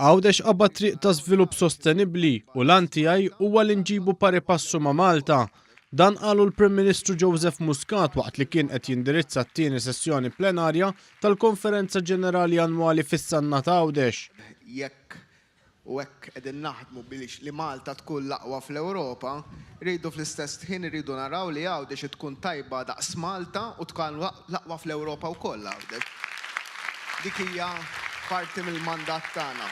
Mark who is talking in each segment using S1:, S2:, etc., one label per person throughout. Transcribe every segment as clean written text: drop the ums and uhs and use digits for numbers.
S1: Għawdex qabad triq ta' żvilupp sostenibbli u l-an tiegħi huwa li nġibu pari passu ma' Malta. Dan qalu l-Prim Ministru Joseph Muscat waqt li kien qed jindirizza t-tieni sessjoni plenarja tal-Konferenza Ġenerali Annwali fis-Sanna ta' Għawdex.
S2: Jekk u hekk qegħdin naħdmu biex li Malta tkun l-aqwa fl-Ewropa, rridu fl-istess ħin irridu naraw li Għawdex tkun tajba daqs Malta u tkun l-aqwa fl-Ewropa wkoll Għawdex. Dik hija parti mill-mandat tagħna.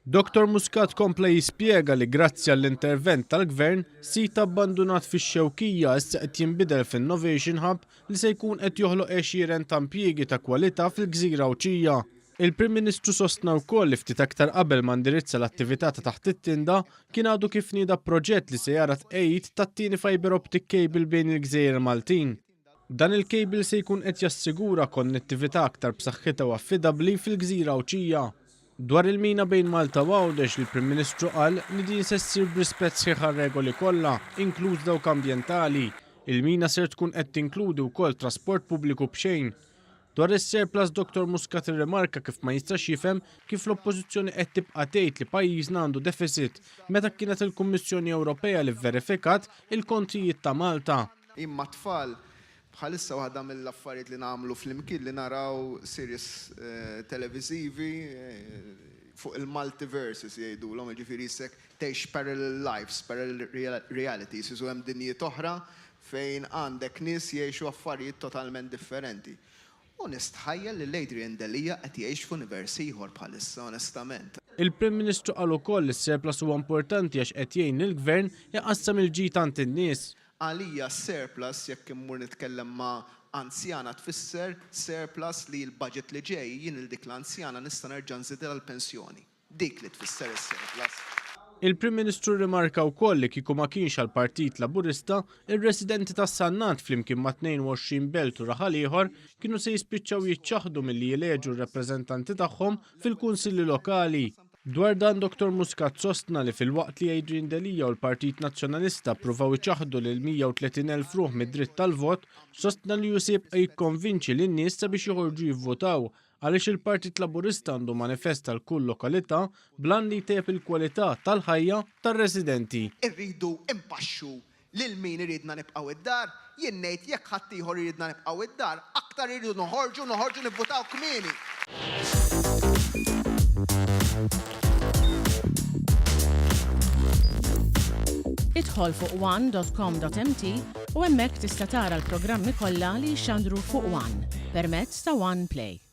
S1: Dr. Muscat kompla jispjega li grazzi għall-intervent tal-Gvern sit abbandunat fix-Xewkija issa qed jinbidel f'Innovation Hub li se jkun qed joħloq għexieren ta' impjiegi ta' kwalità fil-Gżira Ewċija. Il-Prim Ministru sostna wkoll li ftit aktar qabel ma ndirizza l-attività ta' taħt it-tinda kien għadu kif nieda proġett li se jara tqejjid tat-tieni fiber optic cable bejn il-Gżejjer Maltin. Dan il-kejbil se jkun qed jassigura konnettività aktar b'saħħitha u affidabbli fil-Gżira Ewċija. Dwar il-mina bejn Malta u Għawdex li l-Prim Ministru qal li din se ssir b'rispett sħiħ għar-regoli kollha, inkluż dawk ambjentali. Il-mina ser tkun qed tinkludi wkoll trasport pubbliku b'xejn. Dwar is-surplus Dr. Muscat irrimarka kif ma jistax jifhem kif l-Oppożizzjoni qed tibqa' tgħid li pajjiżna għandu deficit meta kienet il-Kummissjoni Ewropea li verifikat il-kontijiet ta' Malta.
S2: Imma tfal bħalissa waħda mill-affarijiet li nagħmlu fl-imkien li naraw series televiżivi fuq il-multiverses jgħidulhom, jiġifieri issek tgħix parallel lives, parallel realities, iżu hemm dinjiet oħra fejn għandek nies jgħixu affarijiet totalment differenti. U nistħajjel li Adrian Delija qed jgħix f'univers ieħor bħalissa onestament.
S1: Il-Prim Ministru qal ukoll li s-surplus huwa importanti għax qed jgħin il-Gvern jaqassam il-ġid għand in-nies.
S2: Għalija surplus jekk immur nitkellem ma' anzjana tfisser surplus li l-budget li ġej jien il-dik l-anzjana nista' nerġa' nżidilha l-pensjoni. Dik li tfisser is-surplus.
S1: Il-Prim Ministru rimarka wkoll li kieku ma kienx għall-Partit Laburista, ir-residenti tas-Sannat flimkien ma' 22 belt u raħal ieħor kienu se jispiċċaw jiċċaħdu milli jeleġu r-rappreżentanti tagħhom fil-kunsilli lokali. Dwar dan Dr. Muscat sostna li fil-waqt li Adrian Delija u l-Partit Nazzjonalista pruvaw iċaħdu lil 130,000 ruħ mid-dritt tal-vot, sostna li jusib jikkonvinċi lin-nies sabiex joħorġu jivvotaw għaliex il-Partit Laburista għandu manifesta l-kull lokalità blan li jtejjeb il-kwalità tal-ħajja tar-residenti.
S2: Irridu impaxxu lil min iridna nibqgħu id-dar, jien ngħid jekk ħadd ieħor iridna nibqgħu id-dar, aktar iridu noħorġu nivvotaw kmieni.
S3: Idħol fuq one.com.mt u hemmhekk tista' tara l-programmi kollha li jxandru fuq One permezz ta' One Play.